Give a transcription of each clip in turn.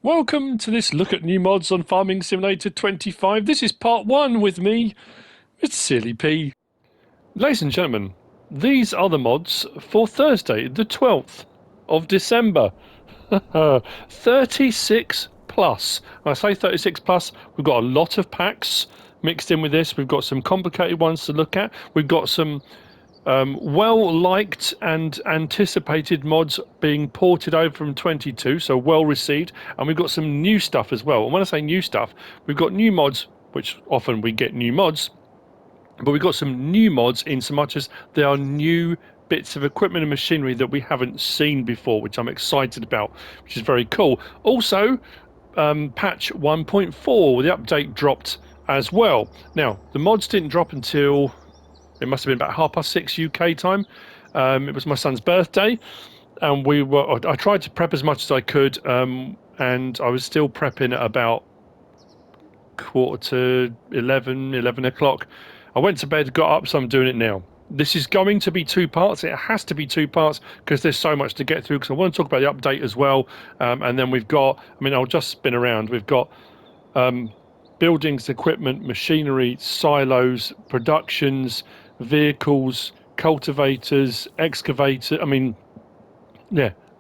Welcome to this look at new mods on Farming Simulator 25. This is part 1 with me, MrSealyp. Ladies and gentlemen, these are the mods for Thursday, the 12th of December. 36 plus. When I say 36 plus, we've got a lot of packs mixed in with this. We've got some complicated ones to look at. We've got some well-liked and anticipated mods being ported over from 22, so well received, and we've got some new stuff as well. And when I say new stuff, we've got new mods, which often we get new mods, but we've got some new mods in so much as they are new bits of equipment and machinery that we haven't seen before, which I'm excited about, which is very cool. Also, patch 1.4, the update dropped as well. Now, the mods didn't drop until it must have been about 6:30 UK time. It was my son's birthday, and I tried to prep as much as I could, and I was still prepping at about 11 o'clock. I went to bed, got up, so I'm doing it now. This is going to be 2 parts. It has to be 2 parts because there's so much to get through, because I want to talk about the update as well. And then we've got, I'll just spin around. We've got buildings, equipment, machinery, silos, productions, vehicles, cultivators, excavator.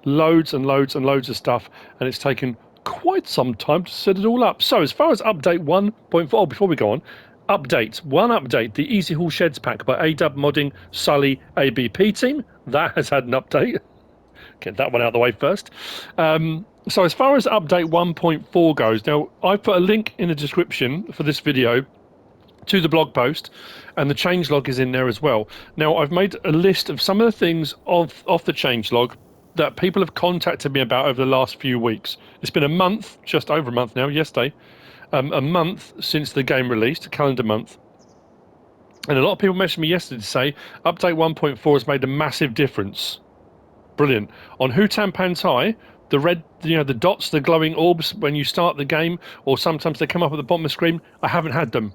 Loads and loads and loads of stuff, and it's taken quite some time to set it all up. So as far as update 1.4, before we go on, one update, the Easy Haul Sheds pack by htModding Sully ABP team, that has had an update. Get that one out of the way first. So as far as update 1.4 goes, now I've put a link in the description for this video to the blog post, and the changelog is in there as well. Now, I've made a list of some of the things off the changelog that people have contacted me about over the last few weeks. It's been a month, just over a month now, yesterday, a month since the game released, a calendar month. And a lot of people messaged me yesterday to say update 1.4 has made a massive difference. Brilliant. On Hutan Pantai, the red, the dots, the glowing orbs when you start the game, or sometimes they come up at the bottom of the screen, I haven't had them.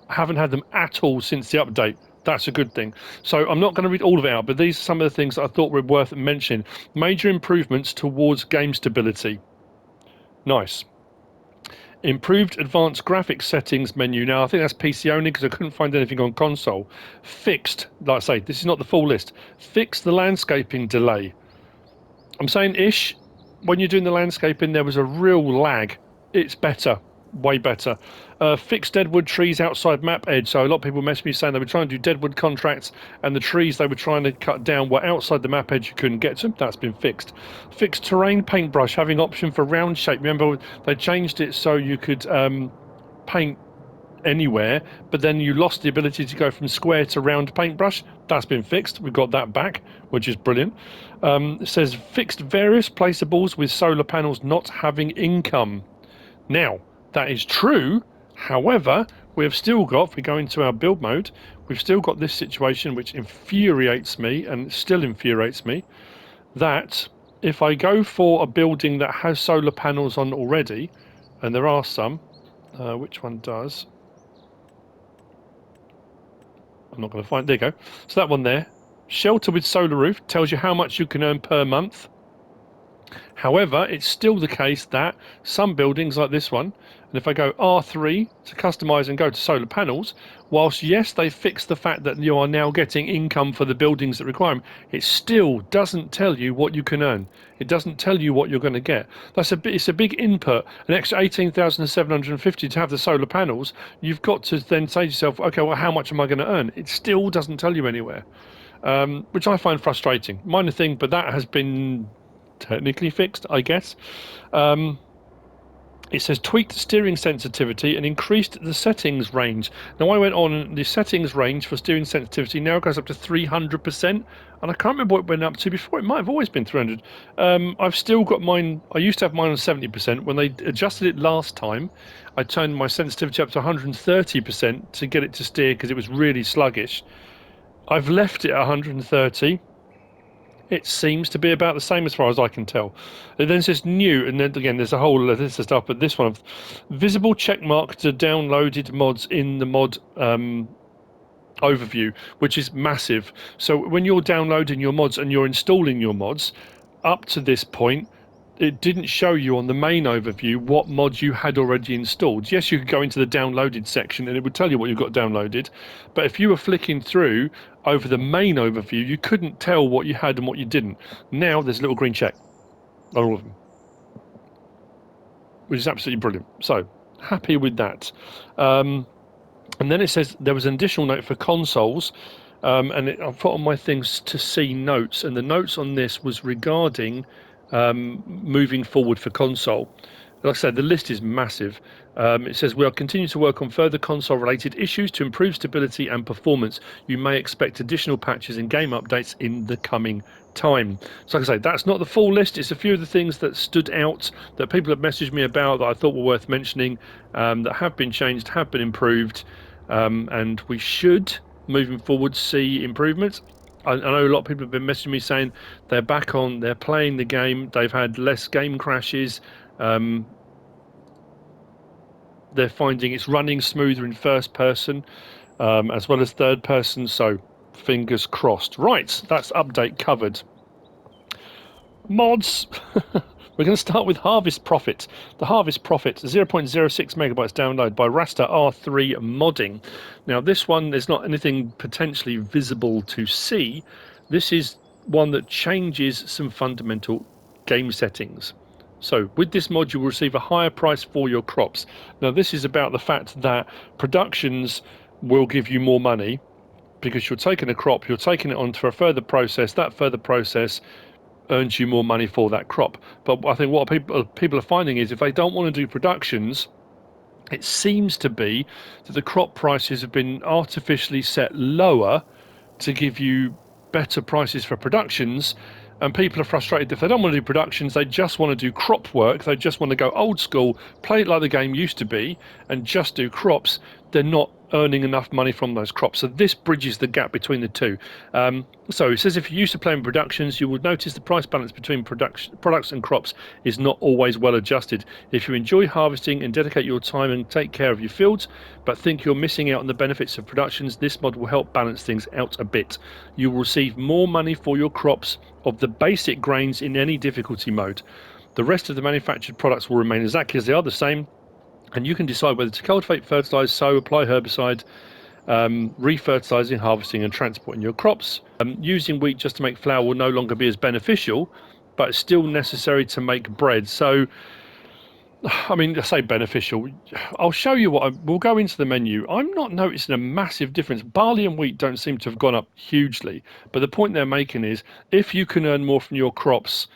I haven't had them at all since the update. That's a good thing. So I'm not going to read all of it out, but these are some of the things that I thought were worth mentioning. Major improvements towards game stability. Nice. Improved advanced graphics settings menu. Now, I think that's PC only because I couldn't find anything on console. Fixed, like I say, this is not the full list. Fixed the landscaping delay. I'm saying ish. When you're doing the landscaping, there was a real lag. It's better. Way better. Fixed deadwood trees outside map edge. So a lot of people messaged me saying they were trying to do deadwood contracts, and the trees they were trying to cut down were outside the map edge. You couldn't get to them. That's been fixed. Fixed terrain paintbrush, having option for round shape. Remember, they changed it so you could paint anywhere, but then you lost the ability to go from square to round paintbrush. That's been fixed. We've got that back, which is brilliant. It says fixed various placeables with solar panels not having income. Now, that is true. However, we have still got, if we go into our build mode, we've still got this situation which infuriates me, and still infuriates me, that if I go for a building that has solar panels on already, and there are some, which one does? I'm not going to find, there you go. So that one there, shelter with solar roof, tells you how much you can earn per month. However, it's still the case that some buildings like this one, and if I go R3 to customize and go to solar panels, whilst yes, they fixed the fact that you are now getting income for the buildings that require them, it still doesn't tell you what you can earn. It doesn't tell you what you're going to get. It's a big input, an extra 18,750 to have the solar panels. You've got to then say to yourself, okay, well, how much am I going to earn? It still doesn't tell you anywhere, which I find frustrating. Minor thing, but that has been technically fixed, I guess. It says tweaked steering sensitivity and increased the settings range. Now, I went on the settings range for steering sensitivity now goes up to 300%, and I can't remember what it went up to before. It might have always been 300. I've still got mine. I used to have mine on 70%. When they adjusted it last time, I turned my sensitivity up to 130% to get it to steer because it was really sluggish. I've left it at 130. It seems to be about the same as far as I can tell. It then says new, and then again there's a whole list of stuff, but this one, visible checkmark to downloaded mods in the mod overview, which is massive. So when you're downloading your mods and you're installing your mods, up to this point, it didn't show you on the main overview what mods you had already installed. Yes, you could go into the downloaded section and it would tell you what you've got downloaded, but if you were flicking through over the main overview, you couldn't tell what you had and what you didn't. Now there's a little green check on all of them, which is absolutely brilliant. So happy with that. And then it says there was an additional note for consoles, and I put on my things to see notes, and the notes on this was regarding moving forward for console. Like I said, the list is massive. It says we are continuing to work on further console-related issues to improve stability and performance. You may expect additional patches and game updates in the coming time. So like I say, that's not the full list. It's a few of the things that stood out that people have messaged me about that I thought were worth mentioning, that have been changed, have been improved, and we should, moving forward, see improvements. I know a lot of people have been messaging me saying they're back on, they're playing the game, they've had less game crashes, they're finding it's running smoother in first person as well as third person, so fingers crossed. Right, that's update covered. Mods. We're going to start with Harvest Profit. The Harvest Profit, 0.06 megabytes download by Raster R3 modding. Now this one, there's not anything potentially visible to see. This is one that changes some fundamental game settings. So with this mod you will receive a higher price for your crops. Now this is about the fact that productions will give you more money because you're taking a crop, you're taking it on for a further process. That further process earns you more money for that crop. But I think what people are finding is if they don't want to do productions, it seems to be that the crop prices have been artificially set lower to give you better prices for productions, and people are frustrated if they don't want to do productions, they just want to do crop work, they just want to go old school, play it like the game used to be and just do crops. They're not earning enough money from those crops, so this bridges the gap between the two. So it says if you're used to playing productions, you will notice the price balance between products and crops is not always well adjusted. If you enjoy harvesting and dedicate your time and take care of your fields but think you're missing out on the benefits of productions, this mod will help balance things out a bit. You will receive more money for your crops of the basic grains in any difficulty mode. The rest of the manufactured products will remain exactly as they are, the same, and you can decide whether to cultivate, fertilise, sow, apply herbicide, refertilising, harvesting and transporting your crops. Using wheat just to make flour will no longer be as beneficial, but it's still necessary to make bread. So, I mean, I say beneficial. I'll show you we'll go into the menu. I'm not noticing a massive difference. Barley and wheat don't seem to have gone up hugely, but the point they're making is if you can earn more from your crops,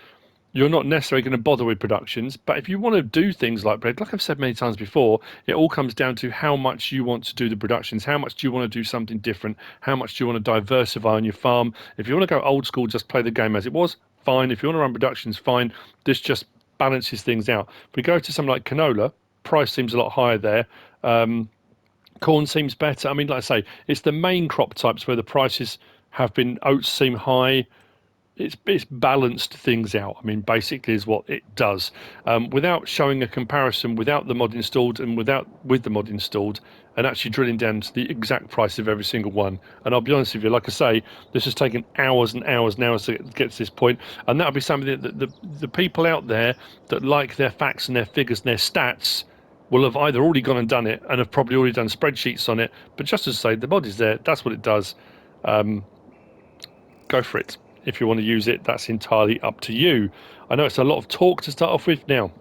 you're not necessarily going to bother with productions. But if you want to do things like bread, like I've said many times before, it all comes down to how much you want to do the productions, how much do you want to do something different, how much do you want to diversify on your farm. If you want to go old school, just play the game as it was, fine. If you want to run productions, fine. This just balances things out. If we go to something like canola, price seems a lot higher there. Corn seems better. I mean, like I say, it's the main crop types where the prices have been. Oats seem high. It's balanced things out. I mean, basically is what it does. Without showing a comparison, without the mod installed and with the mod installed, and actually drilling down to the exact price of every single one. And I'll be honest with you, like I say, this has taken hours and hours and hours to get to this point, and that'll be something that the people out there that like their facts and their figures and their stats will have either already gone and done it and have probably already done spreadsheets on it. But just as I say, the mod is there. That's what it does. Go for it. If you want to use it, that's entirely up to you. I know it's a lot of talk to start off with. Now,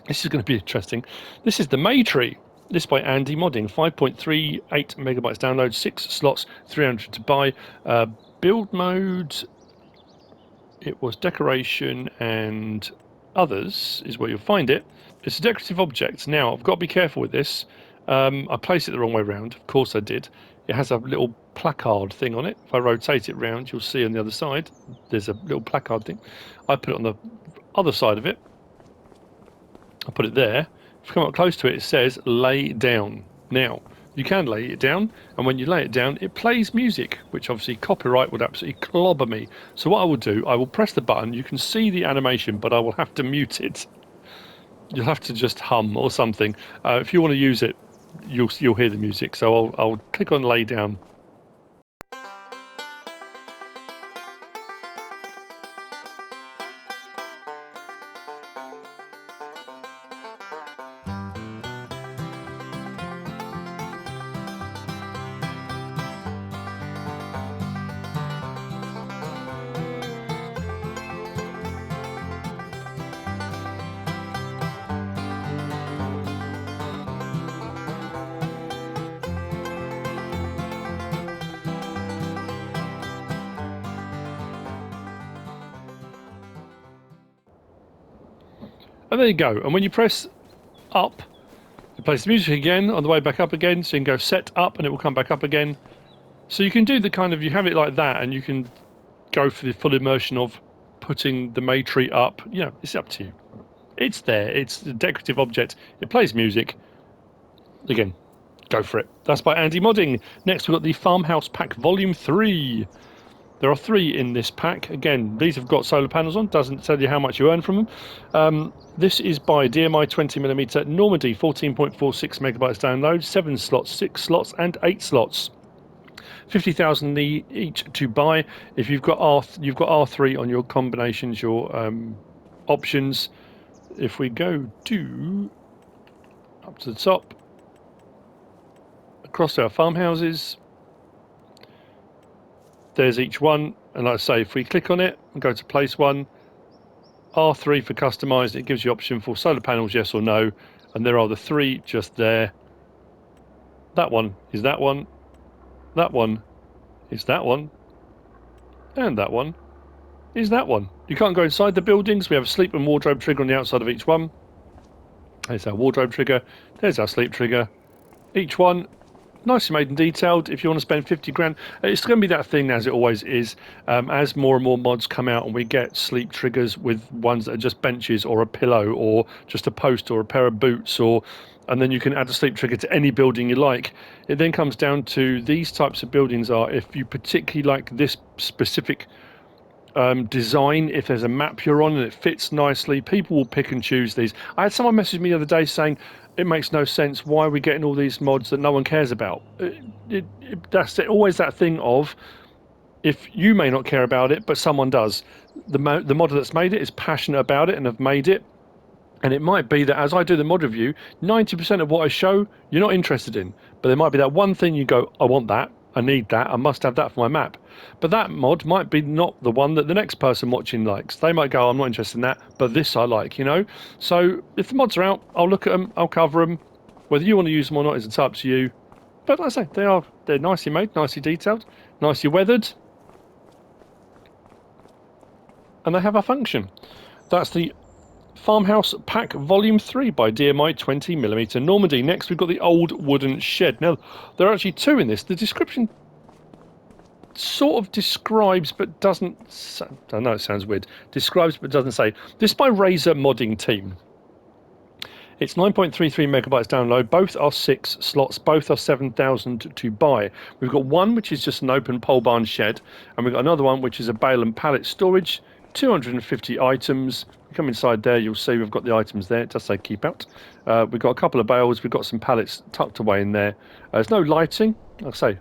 this is going to be interesting. This is the Maytree. This by Andi modding. 5.38 megabytes download, 6 slots, 300 to buy. Build mode, it was decoration and others is where you'll find it. It's a decorative object. Now, I've got to be careful with this. I placed it the wrong way around. Of course I did. It has a little placard thing on it. If I rotate it round, you'll see on the other side there's a little placard thing. I put it on the other side of it. I put it there. If you come up close to it, it says lay down. Now, you can lay it down, and when you lay it down, it plays music, which obviously copyright would absolutely clobber me. So what I will do, I will press the button. You can see the animation, but I will have to mute it. You'll have to just hum or something. If you want to use it, you'll hear the music. So I'll click on lay down. And there you go. And when you press up, it plays the music again on the way back up again, so you can go set up and it will come back up again. So you can do the kind of, you have it like that, and you can go for the full immersion of putting the Maytree up. You know, it's up to you. It's there, it's a decorative object, it plays music. Again, go for it. That's by htModding. Next we've got the Farmhouse Pack Volume 3. There are 3 in this pack. Again, these have got solar panels on, doesn't tell you how much you earn from them. This is by DMI 20mm Normandy, 14.46 megabytes download, 7 slots, 6 slots and 8 slots. 50,000 each to buy. If you've got R3 on your combinations, your options. If we go to up to the top, across to our farmhouses, there's each one, and like I say, if we click on it and go to place one, R3 for customised, it gives you option for solar panels, yes or no, and there are the 3 just there. That one is that one, that one is that one, and that one is that one. You can't go inside the buildings. We have a sleep and wardrobe trigger on the outside of each one. There's our wardrobe trigger, there's our sleep trigger. Each one nicely made and detailed. If you want to spend 50 grand, it's going to be that thing, as it always is, as more and more mods come out and we get sleep triggers with ones that are just benches or a pillow or just a post or a pair of boots, and then you can add a sleep trigger to any building you like. It then comes down to these types of buildings are, if you particularly like this specific design, if there's a map you're on and it fits nicely, people will pick and choose these. I had someone message me the other day saying it makes no sense, why are we getting all these mods that no one cares about? That's always that thing of, if you may not care about it but someone does, the modder that's made it is passionate about it and have made it, and it might be that as I do the mod review, 90% of what I show you're not interested in, but there might be that one thing you go, I want that, I need that, I must have that for my map. But that mod might be not the one that the next person watching likes. They might go, I'm not interested in that, but this I like, you know? So if the mods are out, I'll look at them, I'll cover them. Whether you want to use them or not is it's up to you. But like I say, they're nicely made, nicely detailed, nicely weathered. And they have a function. That's the Farmhouse Pack Volume 3 by DMI 20mm Normandy. Next we've got the Old Wooden Shed. Now, there are actually 2 in this. The description sort of describes but doesn't say, I know it sounds weird, describes but doesn't say. This is by Razer Modding Team. It's 9.33 megabytes download, both are 6 slots, both are 7,000 to buy. We've got one which is just an open pole barn shed, and we've got another one which is a bale and pallet storage, 250 items. You come inside there, you'll see we've got the items there. It does say keep out. We've got a couple of bales, we've got some pallets tucked away in there. There's no lighting, like I say,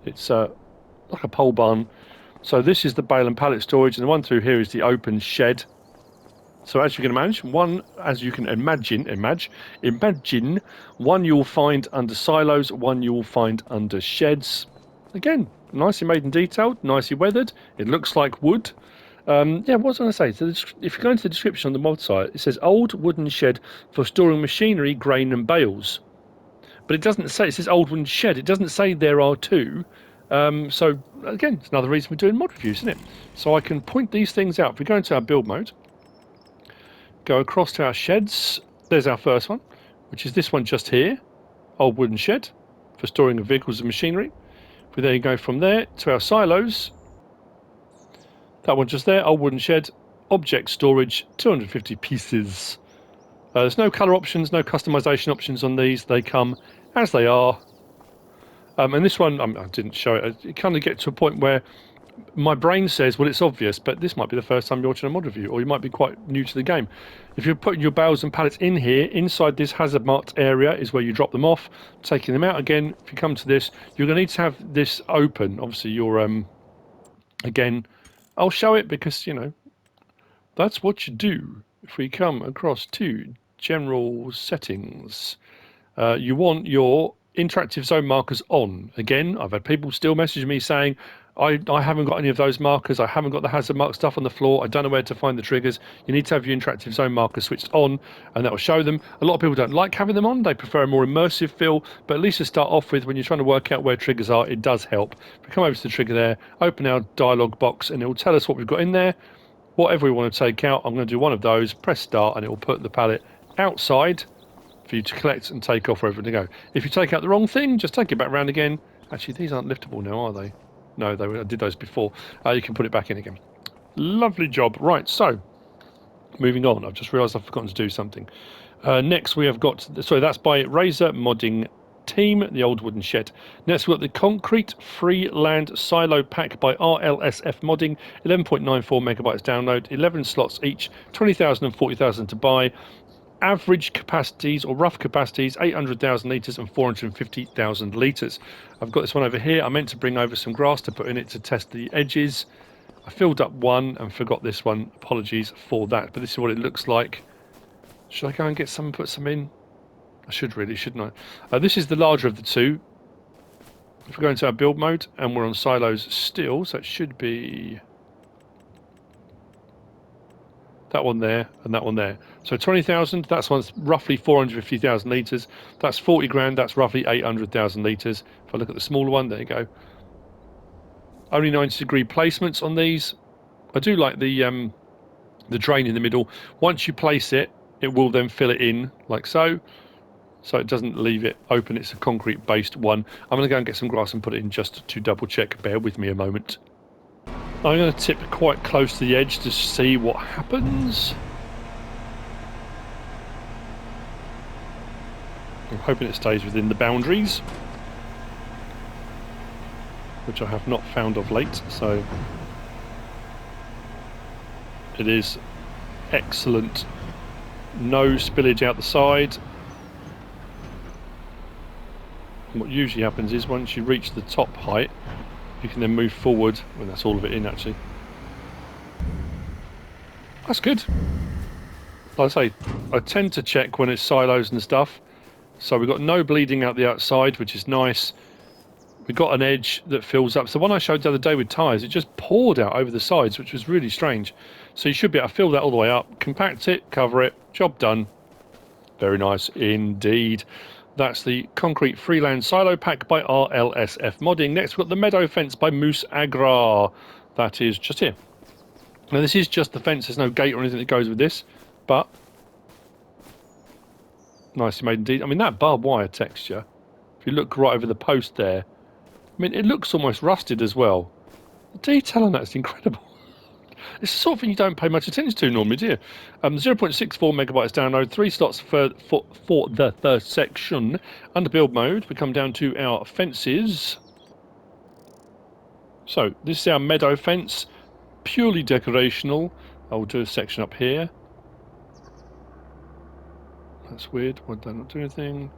it's like a pole barn. So this is the bale and pallet storage, and the one through here is the open shed. So as you can imagine, one you'll find under silos, one you'll find under sheds. Again, nicely made and detailed, nicely weathered. It looks like wood. Yeah, what was I going to say? So if you go into the description on the mod site, it says old wooden shed for storing machinery, grain and bales. But it doesn't say, it says old wooden shed. It doesn't say there are 2. So again, it's another reason we're doing mod reviews, isn't it? So I can point these things out. If we go into our build mode, go across to our sheds, there's our first one, which is this one just here, old wooden shed for storing of vehicles and machinery. If we then go from there to our silos, that one just there, old wooden shed, object storage, 250 pieces. There's no colour options, no customisation options on these. They come as they are. And this one, I didn't show it. It kind of gets to a point where my brain says, well, it's obvious, but this might be the first time you're watching a mod review, or you might be quite new to the game. If you're putting your bales and pallets in here, inside this hazard marked area is where you drop them off. Taking them out again, if you come to this, you're going to need to have this open. Obviously, you're, again, I'll show it because, you know, that's what you do. If we come across to general settings, you want your interactive zone markers on. Again, I've had people still message me saying, I haven't got any of those markers, I haven't got the hazard mark stuff on the floor, I don't know where to find the triggers. You need to have your interactive zone markers switched on, and that will show them. A lot of people don't like having them on, they prefer a more immersive feel, but at least to start off with, when you're trying to work out where triggers are, it does help. If we come over to the trigger there, open our dialog box, and it will tell us what we've got in there. whatever we want to take out, I'm going to do one of those, press start, and it will put the pallet outside for you to collect and take off wherever to go. If you take out the wrong thing, just take it back round again. Actually, these aren't liftable now, are they? No, I did those before. You can put it back in again. Lovely job. Right, so moving on. I've just realised I've forgotten to do something. Next we have got, sorry, that's by Raster Modding Team, the old wooden shed. Next we've got the Concrete Freeland Silo Pack by RLSF Modding, 11.94 megabytes download, 11 slots each, 20,000 and 40,000 to buy. Average capacities or rough capacities 800,000 litres and 450,000 litres. I've got this one over here. I meant to bring over some grass to put in it to test the edges. I filled up one and forgot this one. Apologies for that, but this is what it looks like. Should I go and get some and put some in? I should really, shouldn't I? This is the larger of the two. If we go into our build mode and we're on silos still, so it should be that one there and that one there. So 20,000, that's one's roughly 450,000 litres. That's 40 grand, that's roughly 800,000 litres. If I look at the smaller one, there you go. Only 90-degree placements on these. I do like the drain in the middle. Once you place it, it will then fill it in like so. So it doesn't leave it open. It's a concrete-based one. I'm going to go and get some grass and put it in just to double-check. Bear with me a moment. I'm going to tip quite close to the edge to see what happens. I'm hoping it stays within the boundaries, which I have not found of late, so it is excellent. No spillage out the side. And what usually happens is once you reach the top height, you can then move forward. Well, that's all of it in, actually. That's good. Like I say, I tend to check when it's silos and stuff. So we've got no bleeding out the outside, which is nice. We've got an edge that fills up. So one I showed the other day with tyres, it just poured out over the sides, which was really strange. So you should be able to fill that all the way up, compact it, cover it, job done. Very nice indeed. That's the Concrete Freeland Silo Pack by RLSF Modding. Next we've got the Meadow Fence by MoosAgrar. That is just here. Now this is just the fence, there's no gate or anything that goes with this, but nicely made indeed. I mean, that barbed wire texture, if you look right over the post there, I mean, it looks almost rusted as well. The detail on that is incredible. It's the sort of thing you don't pay much attention to normally, do you? 0.64 megabytes download, 3 slots for the first section. Under build mode, we come down to our fences. So, this is our meadow fence, purely decorational. I'll do a section up here. That's weird. Why did I not do anything?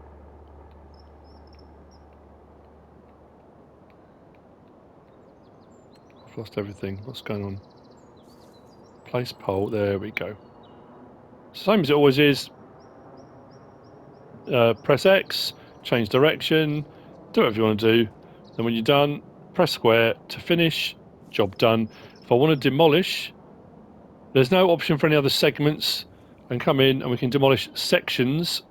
I've lost everything. What's going on? Place pole. There we go. Same as it always is. Press X, change direction, do whatever you want to do. Then when you're done, press square to finish. Job done. If I want to demolish, there's no option for any other segments. And come in and we can demolish sections,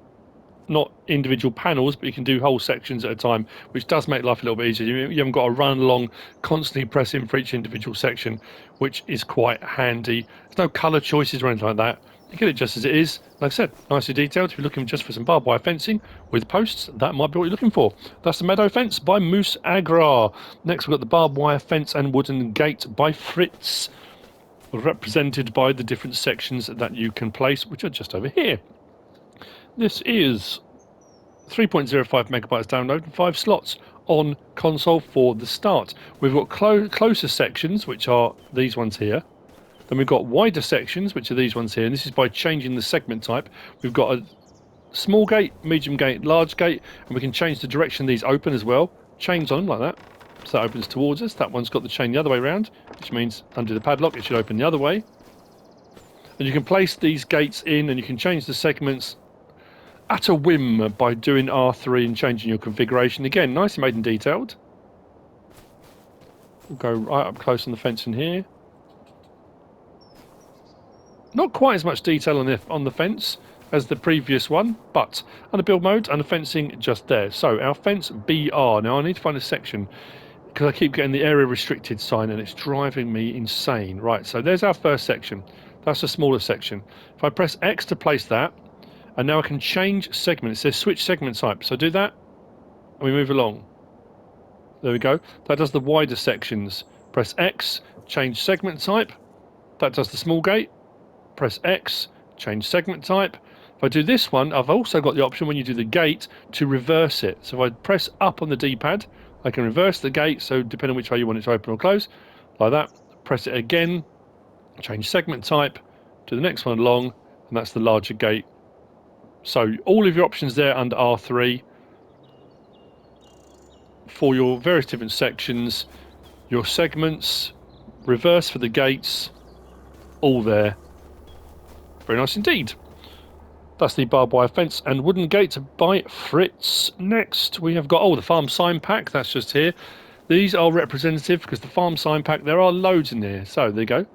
not individual panels, but you can do whole sections at a time, which does make life a little bit easier. You haven't got to run along constantly pressing for each individual section, which is quite handy. There's no colour choices or anything like that. You get it just as it is. Like I said, nicely detailed. If you're looking just for some barbed wire fencing with posts, that might be what you're looking for. That's the Meadow Fence by MoosAgrar. Next we've got the Barbed Wire Fence and Wooden Gate by Frits, represented by the different sections that you can place, which are just over here. This is 3.05 megabytes download and 5 slots on console for the start. We've got closer sections, which are these ones here. Then we've got wider sections, which are these ones here. And this is by changing the segment type. We've got a small gate, medium gate, large gate, and we can change the direction these open as well. Chains on them like that. So that opens towards us. That one's got the chain the other way around, which means under the padlock it should open the other way. And you can place these gates in and you can change the segments at a whim by doing R3 and changing your configuration. Again, nicely made and detailed. We'll go right up close on the fence in here. Not quite as much detail on the fence as the previous one, but under build mode and the fencing just there. So our fence BR. Now I need to find a section. because I keep getting the area restricted sign and it's driving me insane. Right, so there's our first section. That's the smaller section. If I press X to place that, and now I can change segment. It says switch segment type. So do that, and we move along. There we go. That does the wider sections. Press X, change segment type. That does the small gate. Press X, change segment type. If I do this one, I've also got the option when you do the gate to reverse it. So if I press up on the D-pad, I can reverse the gate, so depending on which way you want it to open or close, like that. Press it again, change segment type, do the next one along, and that's the larger gate. So all of your options there under R3 for your various different sections, your segments, reverse for the gates, all there. Very nice indeed. That's the barbed wire fence and wooden gate by Frits. Next we have got, the farm sign pack, that's just here. These are representative because the farm sign pack, there are loads in there. So there you go.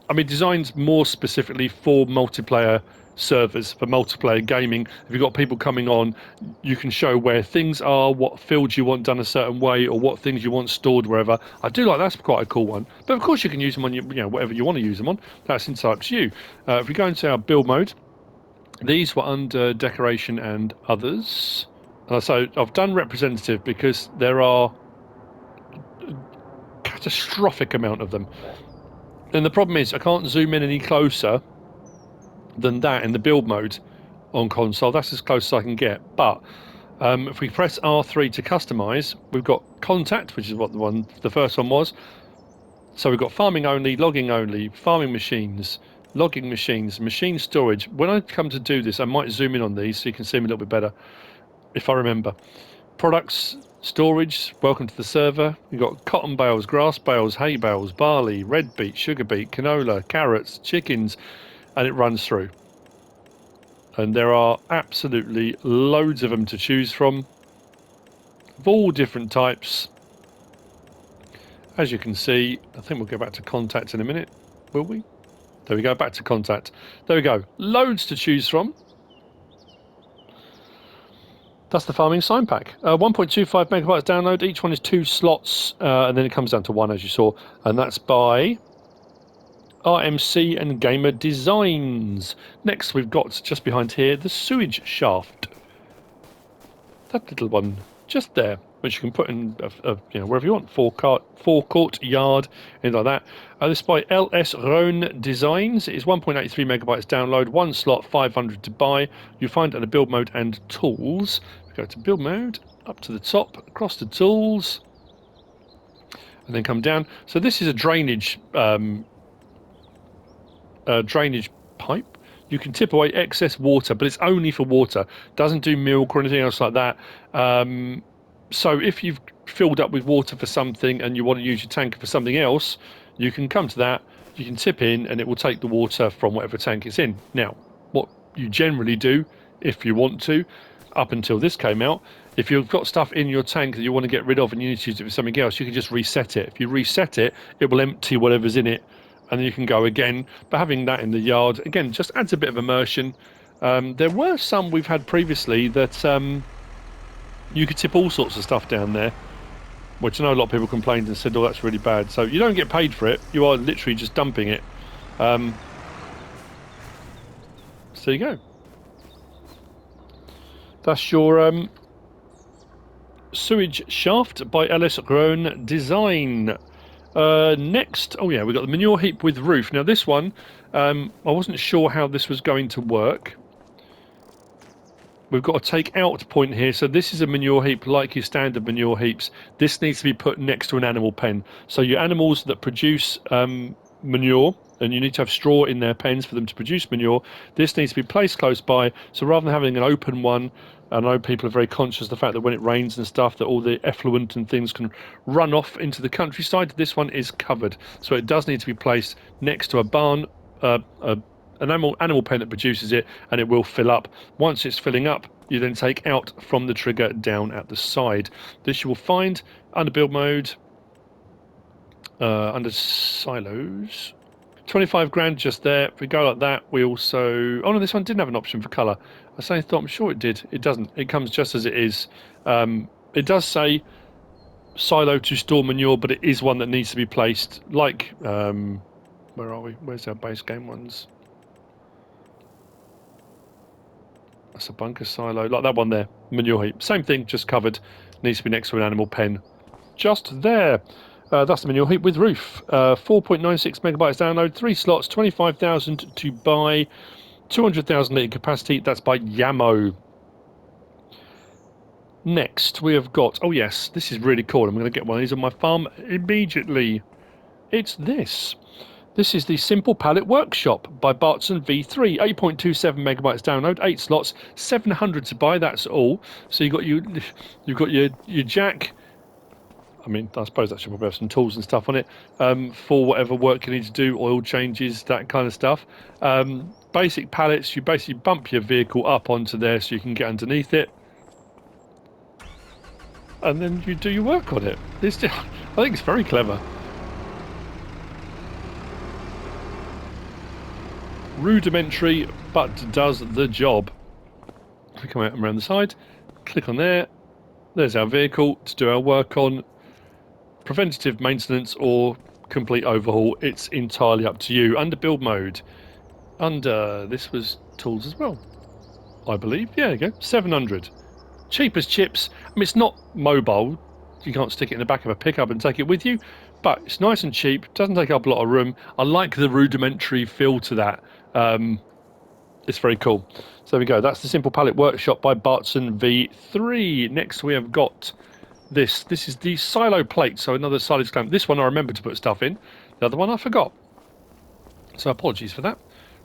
I mean, designed more specifically for multiplayer servers, for multiplayer gaming. If you've got people coming on, you can show where things are, what fields you want done a certain way, or what things you want stored wherever. I do like that's quite a cool one. But of course you can use them on whatever you want to use them on. That's entirely up to you. If we go into our build mode, these were under decoration and others. So I've done representative because there are a catastrophic amount of them. And the problem is I can't zoom in any closer than that in the build mode on console. That's as close as I can get. But if we press R3 to customize, we've got contact, which is what the first one was. So we've got farming only, logging only, farming machines, logging machines, machine storage. When I come to do this, I might zoom in on these so you can see them a little bit better if I remember. Products, storage, welcome to the server. We've got cotton bales, grass bales, hay bales, barley, red beet, sugar beet, canola, carrots, chickens, and it runs through. And there are absolutely loads of them to choose from, of all different types. As you can see, I think we'll go back to contact in a minute, will we? There we go, back to contact. There we go, loads to choose from. That's the farming sign pack. 1.25 megabytes download. Each one is 2 slots, and then it comes down to 1, as you saw. And that's by RMC and GamerDesigns. Next, we've got just behind here the sewage shaft. That little one just there, which you can put in wherever you want. Forecourt, yard, anything like that. This is by LS Designs. It is 1.83 megabytes download, 1 slot, 500 to buy. You find it under build mode and tools. We go to build mode, up to the top, across to tools, and then come down. So this is a drainage pipe. You can tip away excess water, but it's only for water. Doesn't do milk or anything else like that. So if you've filled up with water for something and you want to use your tanker for something else, you can come to that, you can tip in, and it will take the water from whatever tank it's in. Now, what you generally do, if you want to, up until this came out, if you've got stuff in your tank that you want to get rid of and you need to use it for something else, you can just reset it. If you reset it, it will empty whatever's in it, and then you can go again. But having that in the yard, again, just adds a bit of immersion. There were some we've had previously that you could tip all sorts of stuff down there, which I know a lot of people complained and said, oh, that's really bad. So you don't get paid for it. You are literally just dumping it. So there you go. That's your sewage shaft by LS Design. Next, we've got the manure heap with roof. Now this one, I wasn't sure how this was going to work. We've got a take out point here. So this is a manure heap like your standard manure heaps. This needs to be put next to an animal pen. So your animals that produce manure, and you need to have straw in their pens for them to produce manure, this needs to be placed close by. So rather than having an open one, I know people are very conscious of the fact that when it rains and stuff that all the effluent and things can run off into the countryside. This one is covered, so it does need to be placed next to a barn, an animal pen that produces it, and it will fill up. Once it's filling up, you then take out from the trigger down at the side. This you will find under build mode, under silos. 25 grand just there. If we go like that, we also... Oh no, this one didn't have an option for colour. I'm sure it did. It doesn't. It comes just as it is. It does say silo to store manure, but it is one that needs to be placed like, where are we? Where's our base game ones? That's a bunker silo, like that one there, manure heap. Same thing, just covered. Needs to be next to an animal pen. Just there. That's the manure heap with roof. 4.96 megabytes download, 3 slots, 25,000 to buy, 200,000 litre capacity. That's by Jamo. Next, we have got, oh yes, this is really cool. I'm going to get one of these on my farm immediately. It's this. This is the Simple Pallet Workshop by Bartson V3, 8.27 megabytes download, 8 slots, 700 to buy. That's all. So you've got your jack. I mean, I suppose that should probably have some tools and stuff on it for whatever work you need to do, oil changes, that kind of stuff. Basic pallets. You basically bump your vehicle up onto there so you can get underneath it, and then you do your work on it. I think it's very clever. Rudimentary, but does the job. We come out and around the side, click on there. There's our vehicle to do our work on. Preventative maintenance or complete overhaul, it's entirely up to you. Under build mode, under this was tools as well, I believe. Yeah, there you go, 700. Cheap as chips. I mean, it's not mobile. You can't stick it in the back of a pickup and take it with you, but it's nice and cheap. Doesn't take up a lot of room. I like the rudimentary feel to that. It's very cool. So there we go. That's the Simple Pallet Workshop by Bartson V3. Next we have got this. This is the Siloplate. So another silage clamp. This one I remember to put stuff in. The other one I forgot. So apologies for that.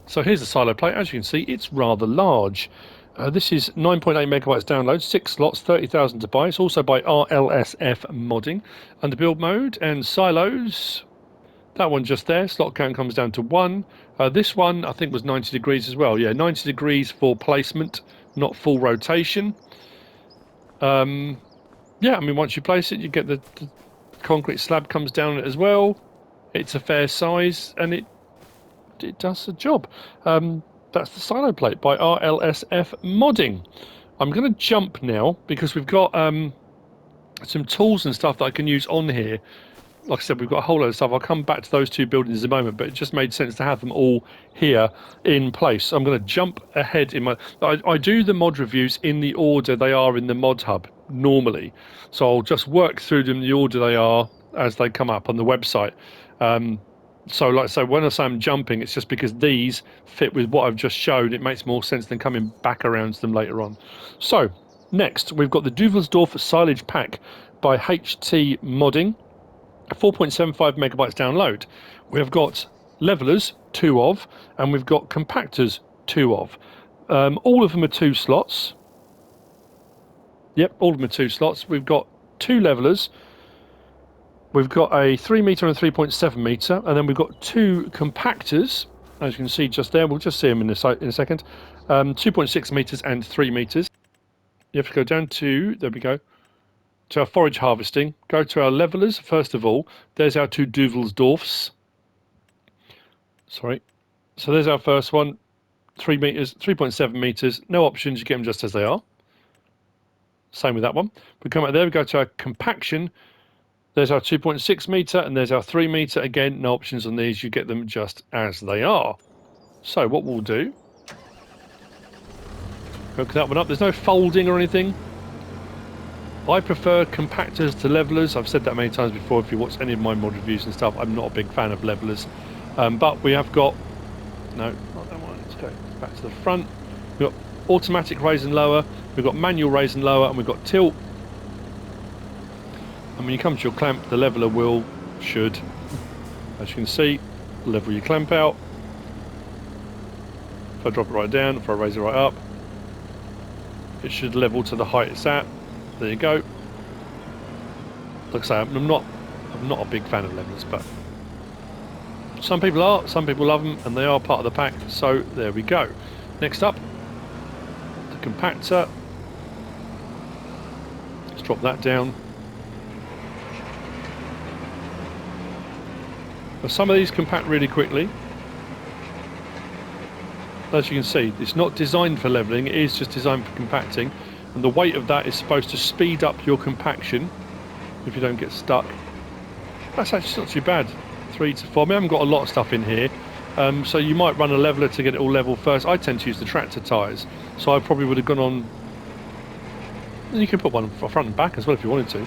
So here's the Siloplate. As you can see, it's rather large. This is 9.8 megabytes download, 6 slots, 30,000 to buy. It's also by RLSF modding. Under build mode and silos. That one just there. Slot count comes down to 1. This one I think was 90 degrees as well. Yeah, 90 degrees for placement, not full rotation. Yeah, I mean, once you place it, you get the concrete slab comes down it as well. It's a fair size, and it does the job. That's the Siloplate by RLSF modding. I'm going to jump now because we've got some tools and stuff that I can use on here. Like I said, we've got a whole load of stuff. I'll come back to those two buildings in a moment, but it just made sense to have them all here in place. So I'm going to jump ahead in my... I do the mod reviews in the order they are in the Modhub normally. So I'll just work through them in the order they are as they come up on the website. So like I say, when I say I'm jumping, it's just because these fit with what I've just shown. It makes more sense than coming back around to them later on. So next, we've got the Düvelsdorf Silage Pack by htModding. 4.75 megabytes download. We've got levelers, 2 of, and we've got compactors, 2 of. All of them are 2 slots. Yep, all of them are 2 slots. We've got 2 levelers. We've got a 3 metre and a 3.7 metre, and then we've got 2 compactors, as you can see just there. We'll just see them in a second. 2.6 metres and 3 metres. You have to go down to, there we go, to our forage harvesting. Go to our levelers first of all. There's our 2 Düvelsdorfs. Sorry. So there's our first one. 3 metres, 3.7 metres. No options. You get them just as they are. Same with that one. We come out there. We go to our compaction. There's our 2.6 metre and there's our 3 metre. Again, no options on these. You get them just as they are. So what we'll do, hook that one up. There's no folding or anything. I prefer compactors to levelers. I've said that many times before. If you watch any of my mod reviews and stuff, I'm not a big fan of levelers. But we have got, no, not that one. Let's go back to the front. We've got automatic raise and lower. We've got manual raise and lower, and we've got tilt. And when you come to your clamp, the leveler should, as you can see, level your clamp out. If I drop it right down, if I raise it right up, it should level to the height it's at. There you go. Like I say, I'm not a big fan of levelers, but some people are, some people love them, and they are part of the pack. So there we go. Next up, the compactor. Let's drop that down. Now, some of these compact really quickly. As you can see, it's not designed for levelling, it is just designed for compacting. and the weight of that is supposed to speed up your compaction if you don't get stuck. That's actually not too bad. 3 to 4. I mean, I haven't got a lot of stuff in here, so you might run a leveler to get it all level first. I tend to use the tractor tyres, so I probably would have gone on. And you can put one front and back as well if you wanted to,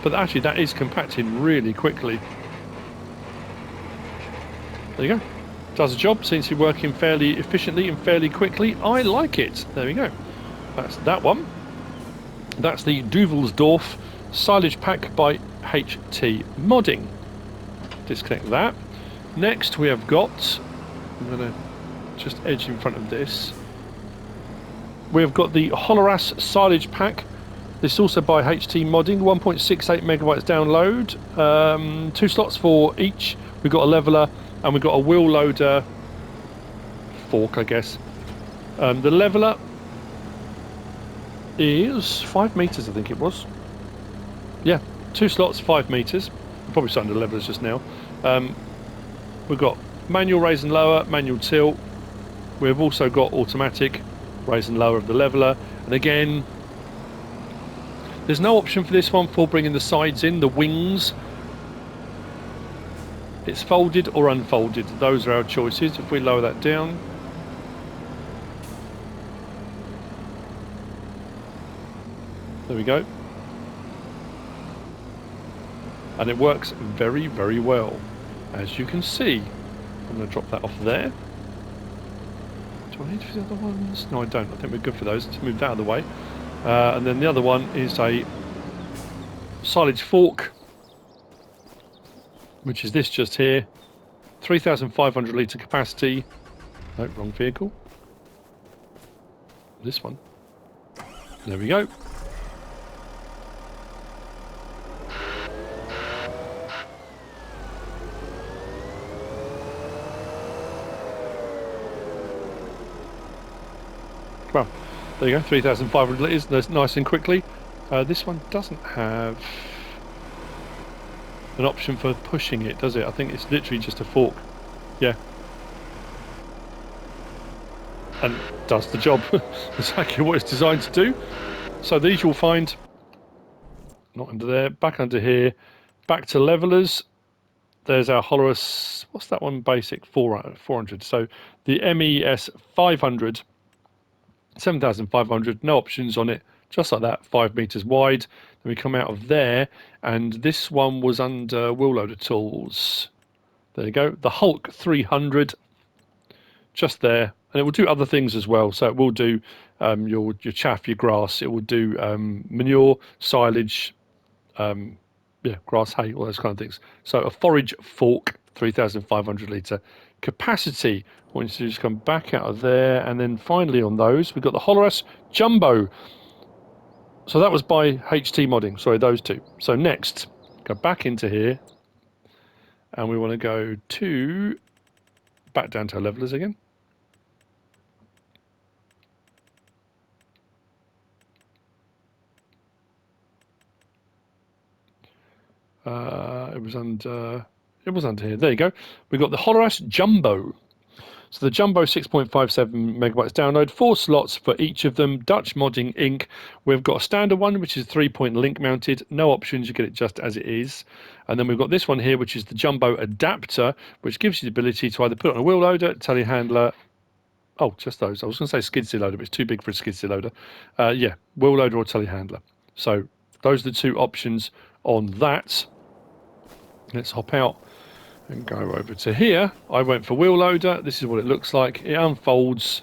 but actually that is compacting really quickly. There you go. Does the job. Seems to be working fairly efficiently and fairly quickly. I like it. There we go. That's that one. That's the Düvelsdorf Silage Pack by htModding. Disconnect that. Next we have got, I'm going to just edge in front of this. We have got the Holaras Silage Pack. This is also by htModding. 1.68 megabytes download. 2 slots for each. We've got a leveler and we've got a wheel loader fork, I guess. The leveler is 5 meters, I think it was. Yeah, 2 slots, 5 meters. I'm probably starting the levelers just now. We've got manual raise and lower, manual tilt. We've also got automatic raise and lower of the leveler. And again, there's no option for this one for bringing the sides in, the wings. It's folded or unfolded. Those are our choices. If we lower that down. There we go. And it works very, very well, as you can see. I'm going to drop that off there. Do I need for the other ones? No, I don't. I think we're good for those. Let's move that out of the way. And then the other one is a silage fork, which is this just here. 3,500 litre capacity. No, wrong vehicle. This one. There we go. Well, there you go, 3,500 litres, that's nice and quickly. This one doesn't have an option for pushing it, does it? I think it's literally just a fork. Yeah. And does the job exactly what it's designed to do. So these you'll find, not under there, back under here, back to levelers. There's our Holaras, what's that one, basic 400. So the MES 500. 7,500, no options on it, just like that, 5 meters wide. Then we come out of there, and this one was under wheel loader tools. There you go, the Hulk 300, just there, and it will do other things as well. So it will do your chaff, your grass. It will do manure, silage, yeah, grass, hay, all those kind of things. So a forage fork, 3,500 litre capacity. I want you to just come back out of there, and then finally on those we've got the Holaras Jumbo. So that was by htModding. Sorry, those two. So next, go back into here, and we want to go to back down to our levelers again. It was under here. There you go. We've got the Holaras Jumbo. So the Jumbo 6.57 megabytes download, 4 slots for each of them, Dutch modding ink. We've got a standard one, which is 3-point link mounted, no options, you get it just as it is. And then we've got this one here, which is the Jumbo adapter, which gives you the ability to either put it on a wheel loader, telehandler. Oh, just those. I was going to say skid steer loader, but it's too big for a skid steer loader. Yeah, wheel loader or telehandler. So those are the 2 options on that. Let's hop out and go over to here. I went for wheel loader. This is what it looks like. It unfolds.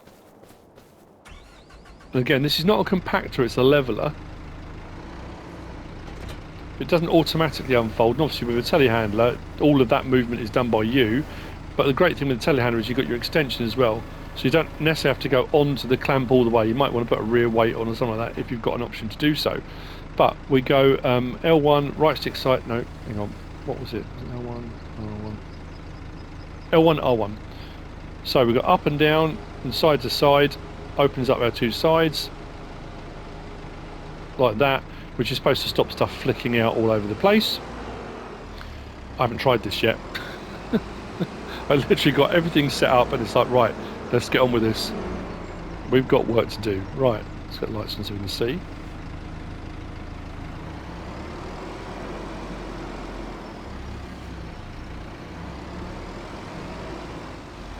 And again, this is not a compactor, it's a leveler. It doesn't automatically unfold. And obviously with a telehandler, all of that movement is done by you. But the great thing with the telehandler is you've got your extension as well. So you don't necessarily have to go onto the clamp all the way. You might want to put a rear weight on or something like that if you've got an option to do so. But we go L1, right stick side, no, hang on. What was it? L1, R1. L1, R1. So we've got up and down and side to side. Opens up our 2 sides. Like that. Which is supposed to stop stuff flicking out all over the place. I haven't tried this yet. I literally got everything set up and it's like, right, let's get on with this. We've got work to do. Right, let's get lights on so we can see.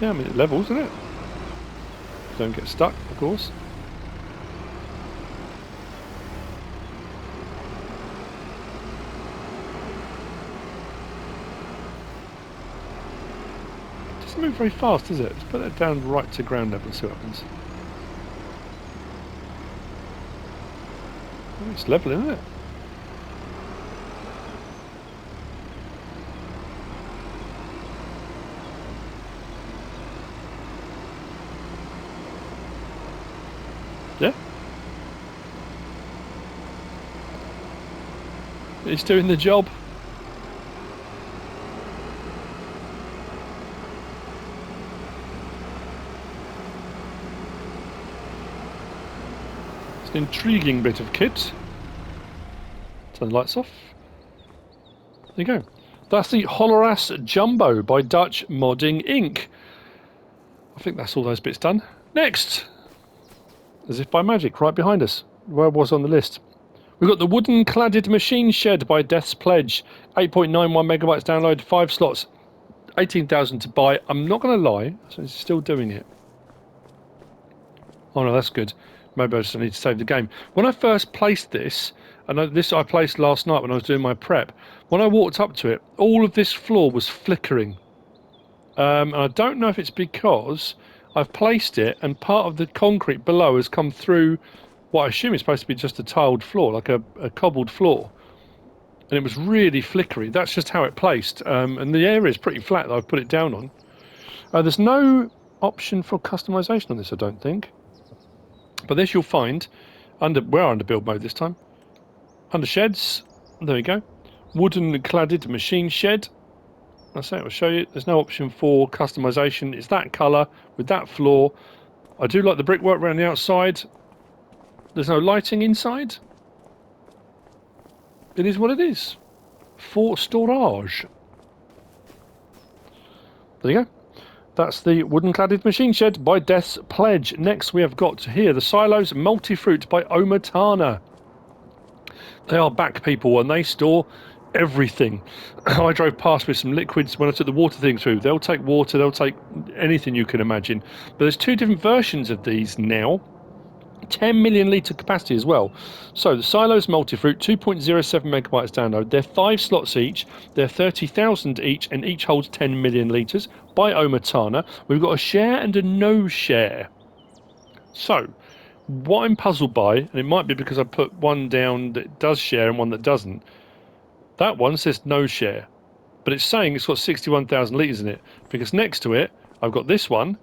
Yeah, I mean it levels, isn't it? Don't get stuck, of course. It doesn't move very fast, does it? Let's put that down right to ground level and see what happens. Oh, it's level, isn't it? Yeah. It's doing the job. It's an intriguing bit of kit. Turn the lights off. There you go. That's the Holaras Jumbo by Dutch Modding Inc. I think that's all those bits done. Next, as if by magic, right behind us, where it was on the list. We've got the wooden cladded machine shed by Deathspledge. 8.91 megabytes download, 5 slots, 18,000 to buy. I'm not going to lie, so it's still doing it. Oh no, that's good. Maybe I just need to save the game. When I first placed this, and this I placed last night when I was doing my prep, when I walked up to it, all of this floor was flickering. And I don't know if it's because I've placed it and part of the concrete below has come through what I assume is supposed to be just a tiled floor, like a cobbled floor. And it was really flickery. That's just how it placed. And the area is pretty flat that I've put it down on. There's no option for customization on this, I don't think. But this you'll find we're under build mode this time. Under sheds, there we go. Wooden cladded machine shed. That's it, I'll show you. There's no option for customization. It's that colour with that floor. I do like the brickwork around the outside. There's no lighting inside. It is what it is. For storage. There you go. That's the wooden cladded machine shed by Deathspledge. Next we have got here the Silos Multi-Fruit by OmaTana. They are back, people, and they store everything. I drove past with some liquids when I took the water thing through. They'll take water, they'll take anything you can imagine. But there's two different versions of these now. 10 million litre capacity as well. So the Silos Multi-Fruit, 2.07 megabytes download. They're 5 slots each. They're 30,000 each, and each holds 10 million litres by OmaTana. We've got a share and a no share. So what I'm puzzled by, and it might be because I put one down that does share and one that doesn't. That one says no share, but it's saying it's got 61,000 litres in it, because next to it I've got this one,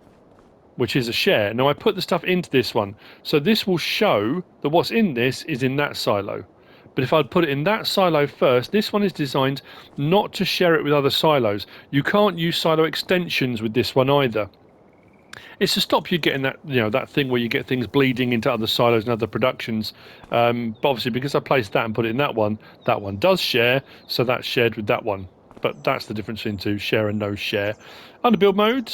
which is a share. Now I put the stuff into this one, so this will show that what's in this is in that silo. But if I'd put it in that silo first, this one is designed not to share it with other silos. You can't use silo extensions with this one either. It's to stop you getting that, that thing where you get things bleeding into other silos and other productions. But obviously, because I placed that and put it in that one does share, so that's shared with that one. But that's the difference into share and no share. Under build mode,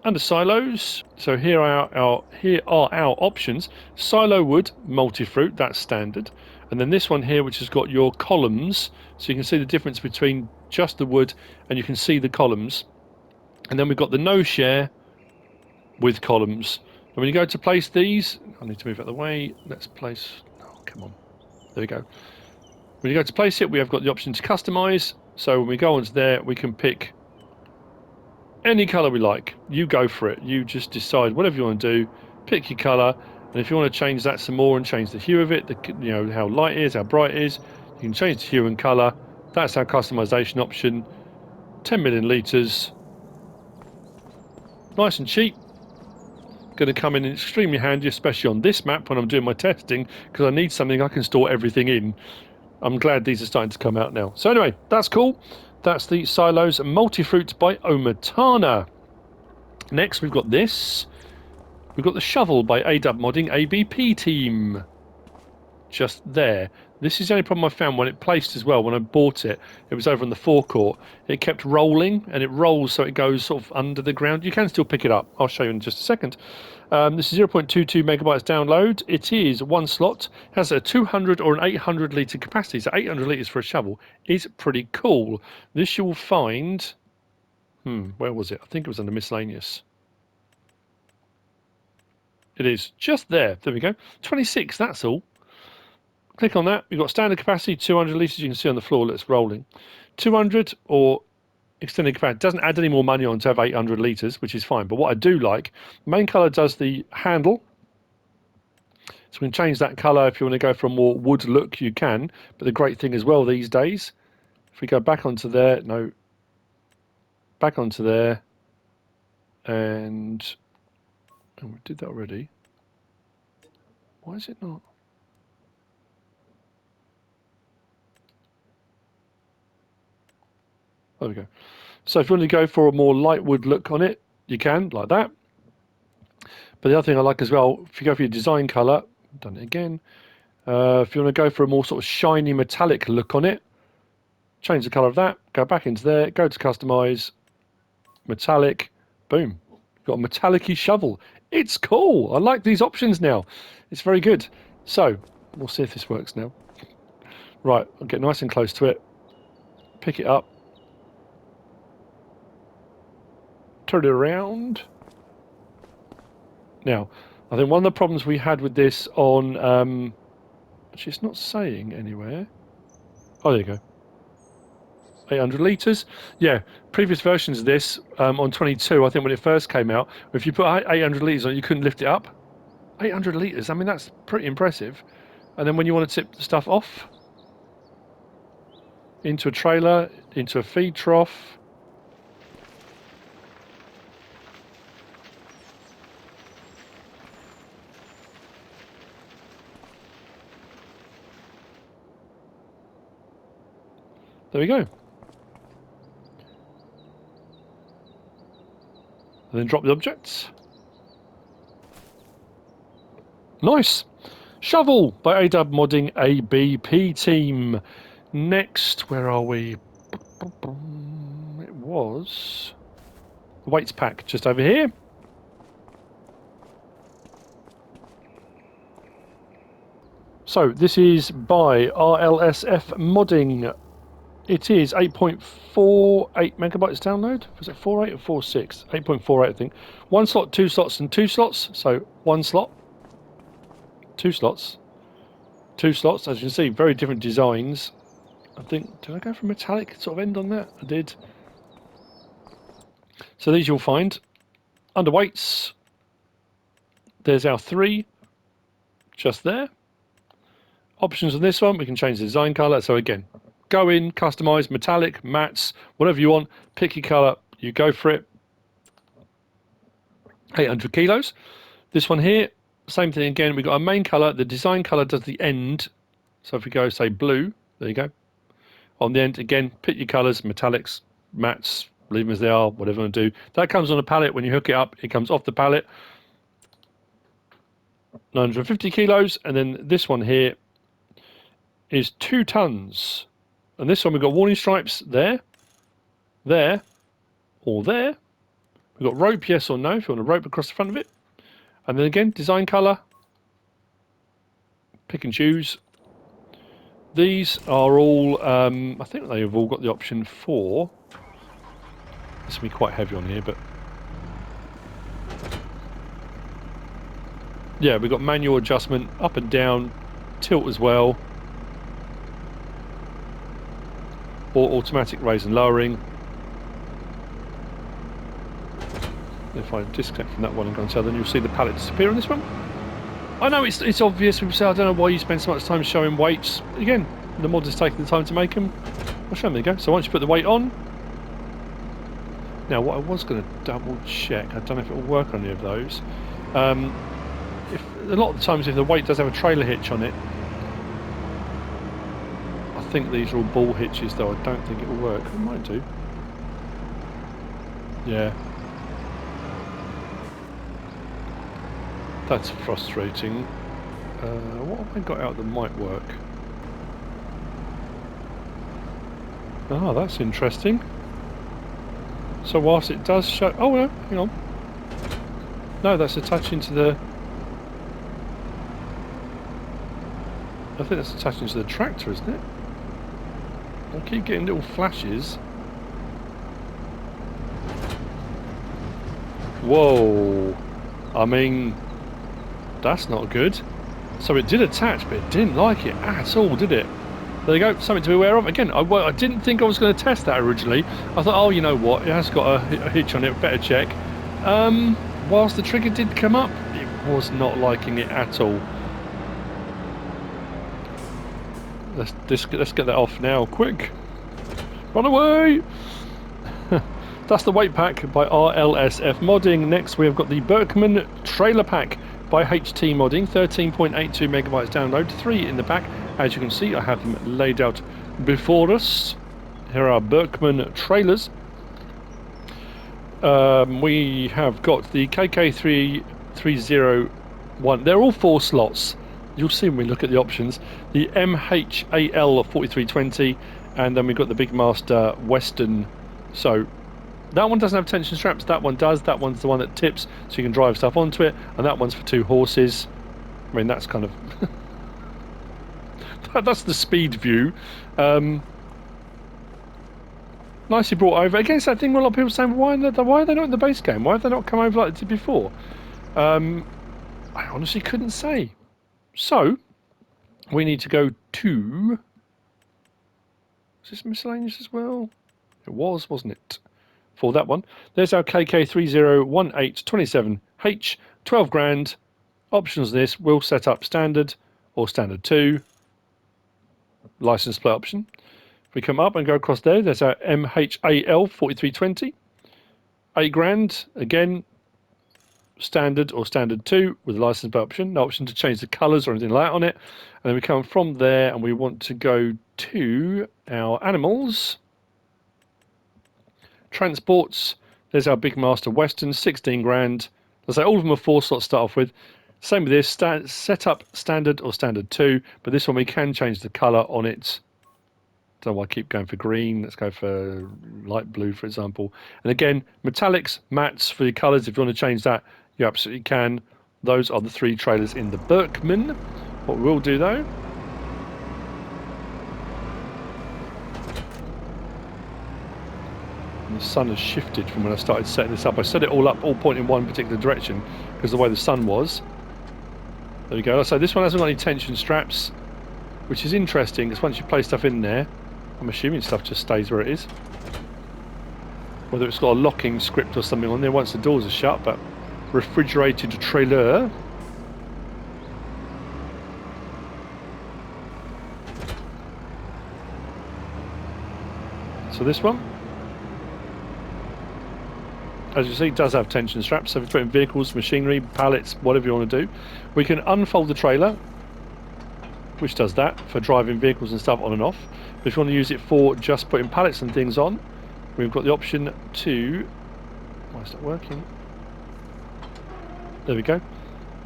under silos, so here are our options. Silo wood, multi-fruit, that's standard. And then this one here, which has got your columns, so you can see the difference between just the wood and you can see the columns. And then we've got the no share with columns. And when you go to place these, I need to move out of the way. Let's place, oh, come on. There we go. When you go to place it, we have got the option to customize. So when we go onto there, we can pick any color we like. You go for it. You just decide whatever you want to do. Pick your color, and if you want to change that some more and change the hue of it, how light it is, how bright it is, you can change the hue and color. That's our customization option. 10 million litres. Nice and cheap. Going to come in extremely handy, especially on this map when I'm doing my testing, because I need something I can store everything in. I'm glad these are starting to come out now. So anyway, that's cool. That's the Silos Multi-Fruit by OmaTana. Next, we've got this. We've got the Shovel by Adub Modding ABP team. Just there. This is the only problem I found when it placed as well. When I bought it, it was over on the forecourt. It kept rolling, and it rolls so it goes sort of under the ground. You can still pick it up. I'll show you in just a second. This is 0.22 megabytes download. It is one slot. Has a 200 or an 800 litre capacity. So 800 litres for a shovel is pretty cool. This you'll find... Where was it? I think it was under miscellaneous. It is just there. There we go. 26, that's all. Click on that. We've got standard capacity, 200 litres. You can see on the floor that's rolling. 200 or extended capacity. Doesn't add any more money on to have 800 litres, which is fine. But what I do like, main colour does the handle. So we can change that colour if you want to go for a more wood look, you can. But the great thing as well these days, if we go back onto there, no, back onto there, and we did that already. Why is it not? There we go. So if you want to go for a more light wood look on it, you can, like that. But the other thing I like as well, if you go for your design colour, done it again. If you want to go for a more sort of shiny metallic look on it, change the colour of that, go back into there, go to customise, metallic, boom. You've got a metallic-y shovel. It's cool. I like these options now. It's very good. So, we'll see if this works now. Right, I'll get nice and close to it. Pick it up. Turn it around. Now, I think one of the problems we had with this on... actually, it's not saying anywhere. Oh, there you go. 800 litres. Yeah, previous versions of this, on 22, I think when it first came out, if you put 800 litres on it, you couldn't lift it up. 800 litres, I mean, that's pretty impressive. And then when you want to tip the stuff off, into a trailer, into a feed trough, there we go. And then drop the objects. Nice. Shovel by Adub Modding ABP team. Next, where are we? It was the weights pack just over here. So this is by RLSF Modding. It is 8.48 megabytes download. Was it 4.8 or 4.6? 8.48, I think. 1 slot, 2 slots, and 2 slots. So 1 slot, 2 slots, 2 slots. As you can see, very different designs. I think, did I go for metallic sort of end on that? I did. So these you'll find under weights. There's our 3, just there. Options on this one, we can change the design colour. So again, go in, customise, metallic, mattes, whatever you want. Pick your colour, you go for it. 800 kilos. This one here, same thing again. We've got a main colour. The design colour does the end. So if we go, say, blue, there you go. On the end, again, pick your colours, metallics, mattes, leave them as they are, whatever you want to do. That comes on a pallet. When you hook it up, it comes off the pallet. 950 kilos. And then this one here is 2 tons. And this one we've got warning stripes there, there, or there. We've got rope, yes or no, if you want a rope across the front of it. And then again, design colour. Pick and choose. These are all, I think they've all got the option for, this will be quite heavy on here, but yeah, we've got manual adjustment, up and down, tilt as well, or automatic raise and lowering. If I disconnect from that one and go on to the other, then you'll see the pallet disappear on this one. I know it's obvious. People say, I don't know why you spend so much time showing weights. Again, the mod is taking the time to make them. I'll show them. There you go. So once you put the weight on. Now, what I was going to double check, I don't know if it will work on any of those. If a lot of the times, if the weight does have a trailer hitch on it, I think these are all ball hitches, though. I don't think it will work. It might do. Yeah. That's frustrating. What have I got out that might work? Ah, that's interesting. So whilst it does show... Oh, no, hang on. No, that's attaching to the... I think that's attaching to the tractor, isn't it? I keep getting little flashes. Whoa. I mean, that's not good. So it did attach, but it didn't like it at all, did it? There you go, something to be aware of. Again, I didn't think I was going to test that originally. I thought, oh, you know what, it has got a hitch on it, better check. Whilst the trigger did come up, it was not liking it at all. Let's get that off now, quick. Run away! That's the weight pack by RLSF Modding. Next we have got the Boeckmann Trailer Pack by htModding, 13.82 megabytes download, 3 in the pack. As you can see, I have them laid out before us. Here are Boeckmann trailers. We have got the KK301. They're all 4 slots. You'll see when we look at the options. The MHAL 4320, and then we've got the Big Master Western. So that one doesn't have tension straps, that one does. That one's the one that tips so you can drive stuff onto it, and that one's for 2 horses. I mean, that's kind of that's the speed view. Nicely brought over. Again, it's that thing where a lot of people are saying, why are they not in the base game? Why have they not come over like they did before? I honestly couldn't say. So we need to go to... Is this miscellaneous as well? It was, wasn't it? For that one. There's our KK301827H, 12 grand. Options this, will set up standard or standard 2. License plate option. If we come up and go across there, there's our MHAL 4320. 8 grand, again, standard or standard 2 with a license plate option. No option to change the colours or anything like that on it. And then we come from there and we want to go to our animals. Transports, there's our Big Master Western, 16 grand. Let's say all of them are 4 slots to start off with. Same with this, set up standard or standard 2, but this one we can change the colour on it. Don't know why I keep going for green. Let's go for light blue, for example. And again, metallics, mattes for your colours. If you want to change that, you absolutely can. Those are the 3 trailers in the Boeckmann. What we'll do though, the sun has shifted from when I started setting this up. I set it all up, all pointing in one particular direction because of the way the sun was. There we go. So this one hasn't got any tension straps, which is interesting because once you place stuff in there, I'm assuming stuff just stays where it is. Whether it's got a locking script or something on there once the doors are shut, but refrigerated trailer. So this one, as you see, does have tension straps. So if you put in vehicles, machinery, pallets, whatever you want to do, we can unfold the trailer, which does that for driving vehicles and stuff on and off. But if you want to use it for just putting pallets and things on, we've got the option to... Why is that working? There we go.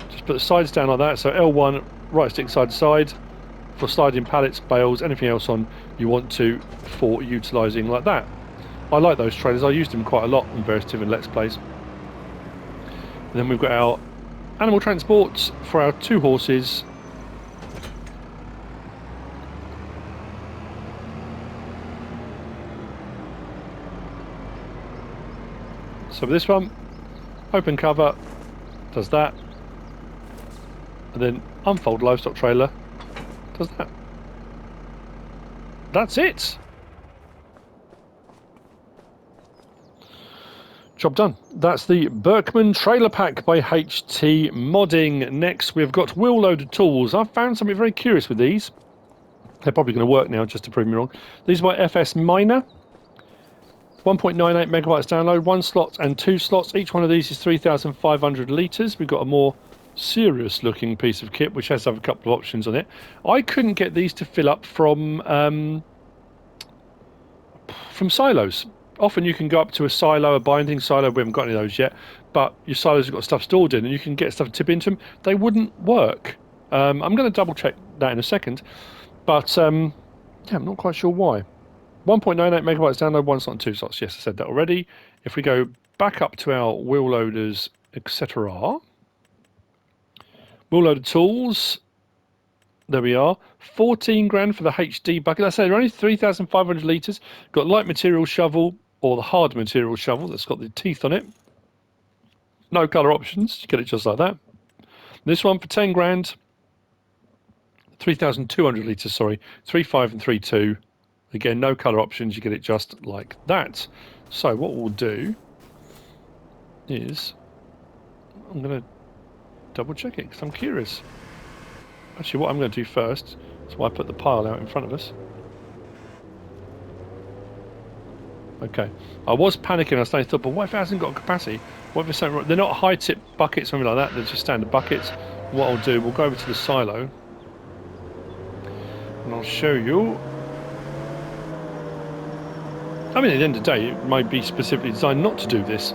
Just put the sides down like that. So L1, right stick side to side, for sliding pallets, bales, anything else on you want to for utilising like that. I like those trailers. I used them quite a lot in various different Let's Plays. And then we've got our animal transports for our 2 horses. So for this one, open cover, does that. And then unfold livestock trailer, does that. That's it. Job done. That's the Boeckmann Trailer Pack by htModding. Next, we've got wheel loader tools. I've found something very curious with these. They're probably going to work now, just to prove me wrong. These are by FsMiner. 1.98 megabytes download, 1 slot and 2 slots. Each one of these is 3,500 litres. We've got a more serious looking piece of kit, which has a couple of options on it. I couldn't get these to fill up from silos. Often you can go up to a silo, a binding silo. We haven't got any of those yet, but your silos have got stuff stored in and you can get stuff to tip into them. They wouldn't work. I'm going to double check that in a second, but yeah, I'm not quite sure why. 1.98 megabytes download, 1 slot and 2 slots. Yes, I said that already. If we go back up to our wheel loaders, etc. Wheel loader tools. There we are. 14 grand for the HD bucket. I say they're only 3,500 litres. Got light material shovel or the hard material shovel that's got the teeth on it. No colour options. You get it just like that. This one for 10 grand, 3,200 litres, sorry, 3.5 and 3.2. Again, no colour options. You get it just like that. So what we'll do is, I'm going to double check it because I'm curious. Actually, what I'm going to do first, that's why I put the pile out in front of us. Okay, I was panicking. I thought, but what if it hasn't got capacity? What if it's something wrong? They're not high-tip buckets, something like that. They're just standard buckets. What I'll do, we'll go over to the silo, and I'll show you. I mean, at the end of the day, it might be specifically designed not to do this,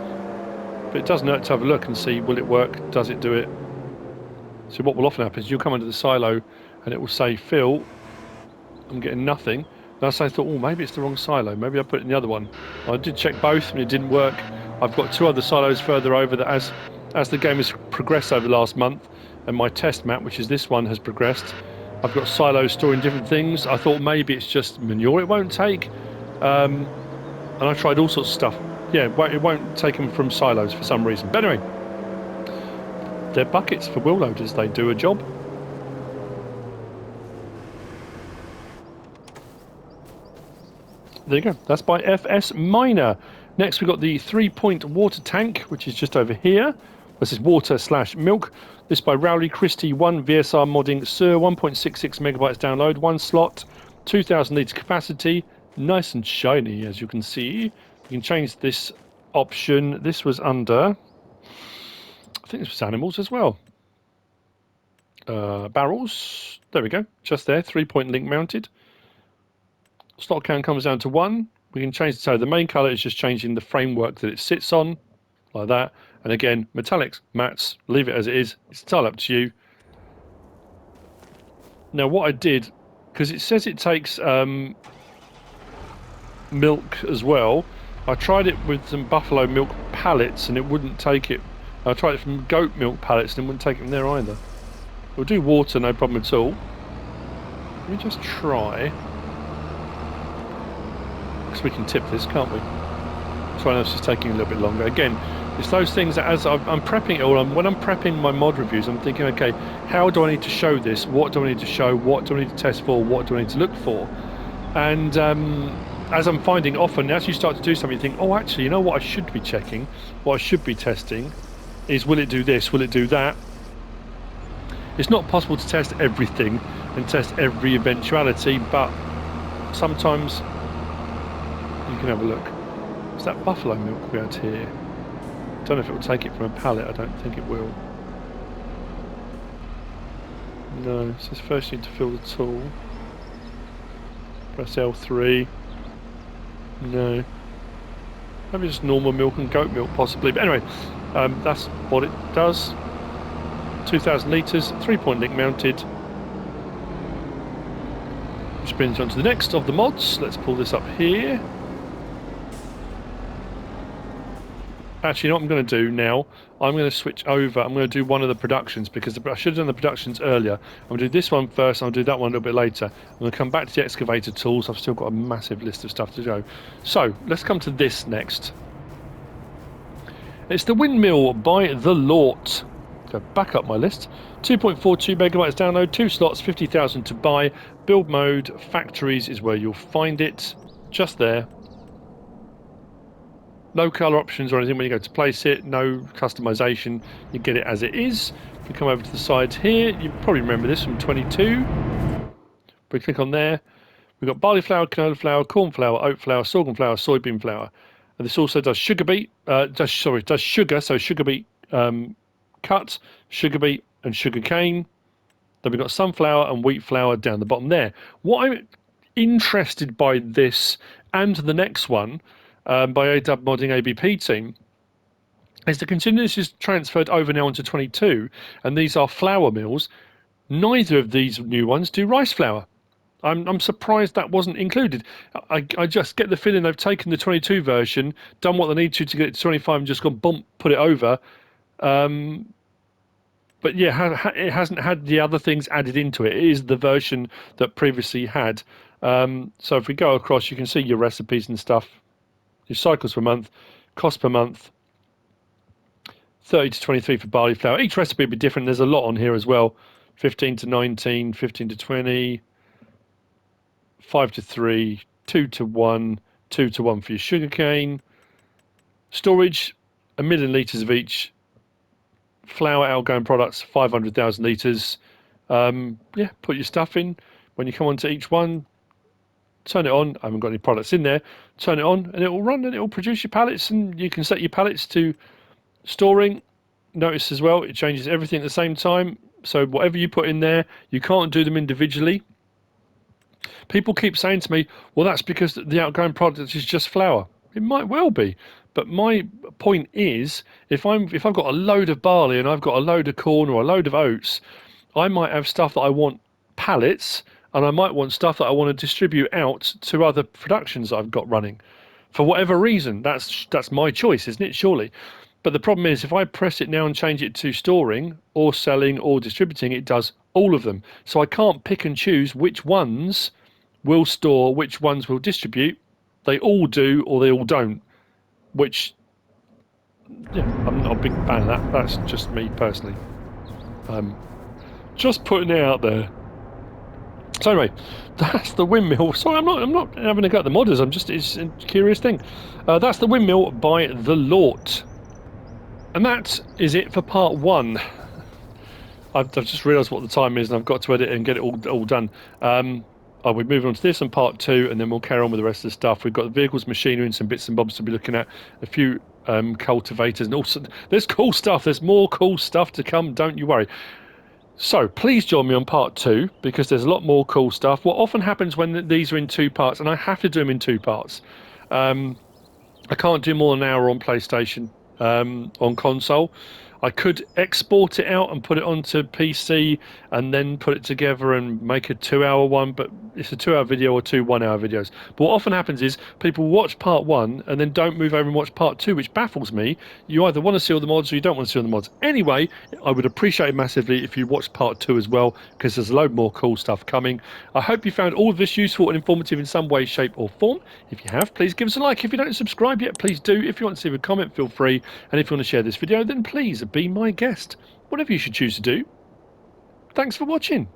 but it doesn't hurt to have a look and see, will it work? Does it do it? So what will often happen is you'll come into the silo, and it will say, Phil, I'm getting nothing. And I thought, oh, maybe it's the wrong silo. Maybe I put it in the other one. I did check both, and it didn't work. I've got 2 other silos further over that as the game has progressed over the last month, and my test map, which is this one, has progressed. I've got silos storing different things. I thought maybe it's just manure it won't take. And I tried all sorts of stuff. Yeah, it won't take them from silos for some reason. But anyway, they're buckets for wheel loaders. They do a job. There you go. That's by FsMiner. Next, we've got the 3-point water tank, which is just over here. This is water/milk. This by Rowley Christie, 1 VSR modding, Sir, 1.66 megabytes download, 1 slot, 2,000 litre capacity. Nice and shiny, as you can see. You can change this option. This was under, I think this was animals as well. Barrels. There we go. Just there. 3-point link mounted. Slot count comes down to 1. We can change it. So the main colour is just changing the framework that it sits on, like that. And again, metallics, mats, leave it as it is. It's entirely up to you. Now what I did, because it says it takes milk as well, I tried it with some buffalo milk pallets and it wouldn't take it. I tried it from goat milk pallets and it wouldn't take it from there either. We'll do water, no problem at all. Let me just try. Because we can tip this, can't we? Try and it's just taking a little bit longer. Again, it's those things that as I'm prepping it all, when I'm prepping my mod reviews, I'm thinking, okay, how do I need to show this? What do I need to show? What do I need to test for? What do I need to look for? And as I'm finding often, as you start to do something, you think, oh, actually, you know what I should be checking? What I should be testing is, will it do this? Will it do that? It's not possible to test everything and test every eventuality, but sometimes you can have a look. Is that buffalo milk we had here? I don't know if it will take it from a pallet. I don't think it will. No, it says first you need to fill the tool. Press L3. No. Maybe just normal milk and goat milk possibly. But anyway, that's what it does. 2,000 litres, 3-point link mounted. Which brings on to the next of the mods. Let's pull this up here. Actually, you know what I'm going to do now? I'm going to switch over. I'm going to do one of the productions because I should have done the productions earlier. I'm going to do this one first. I'll do that one a little bit later. I'm going to come back to the excavator tools. I've still got a massive list of stuff to go. So let's come to this next. It's the windmill by the Lort. Go back up my list. 2.42 megabytes download, 2 slots, 50,000 to buy. Build mode, factories is where you'll find it. Just there. No colour options or anything when you go to place it, no customisation, you get it as it is. If you come over to the sides here, you probably remember this from 22. We click on there, we've got barley flour, canola flour, corn flour, oat flour, sorghum flour, soybean flour. And this also does sugar beet, does sugar, so sugar beet cut, sugar beet and sugar cane. Then we've got sunflower and wheat flour down the bottom there. What I'm interested by this and the next one, by Adub Modding ABP team, is the continuous is transferred over now onto 22, and these are flour mills. Neither of these new ones do rice flour. I'm surprised that wasn't included. I just get the feeling they've taken the 22 version, done what they need to get it to 25 and just gone bump, put it over. But yeah, it hasn't had the other things added into it. It is the version that previously had. So if we go across, you can see your recipes and stuff. Your cycles per month, cost per month, 30 to 23 for barley flour. Each recipe will be different. There's a lot on here as well. 15 to 19, 15 to 20, 5 to 3, 2 to 1, 2 to 1 for your sugarcane. Storage, 1 million litres of each. Flour outgoing products, 500,000 litres. Yeah, put your stuff in. When you come on to each one, turn it on. I haven't got any products in there. Turn it on and it will run and it will produce your pallets, and you can set your pallets to storing. Notice as well, it changes everything at the same time. So whatever you put in there, you can't do them individually. People keep saying to me, well, that's because the outgoing product is just flour. It might well be. But my point is, if I've got a load of barley and I've got a load of corn or a load of oats, I might have stuff that I want pallets, and I might want stuff that I want to distribute out to other productions that I've got running. For whatever reason, that's my choice, isn't it? Surely. But the problem is, if I press it now and change it to storing or selling or distributing, it does all of them. So I can't pick and choose which ones will store, which ones will distribute. They all do or they all don't, which, yeah, I'm not a big fan of that. That's just me personally. Just putting it out there. So anyway, that's the windmill. Sorry, I'm not having a go at the modders. It's a curious thing. That's the windmill by the Lort. And that is it for part 1. I've just realised what the time is, and I've got to edit and get it all done. I'll be moving on to this and part 2, and then we'll carry on with the rest of the stuff. We've got the vehicles, machinery, and some bits and bobs to be looking at. A few cultivators, and also there's cool stuff. There's more cool stuff to come. Don't you worry. So please join me on part 2, because there's a lot more cool stuff. What often happens when these are in 2 parts, and I have to do them in 2 parts. I can't do more than an hour on PlayStation. On console. I could export it out and put it onto PC and then put it together and make a 2-hour one, but it's a 2-hour video or 2 1-hour videos. But what often happens is people watch part 1 and then don't move over and watch part 2, which baffles me. You either want to see all the mods or you don't want to see all the mods. Anyway, I would appreciate it massively if you watched part 2 as well, because there's a load more cool stuff coming. I hope you found all of this useful and informative in some way, shape or form. If you have, please give us a like. If you don't subscribe yet, please do. If you want to leave a comment, feel free. And if you want to share this video, then please be my guest. Whatever you should choose to do. Thanks for watching.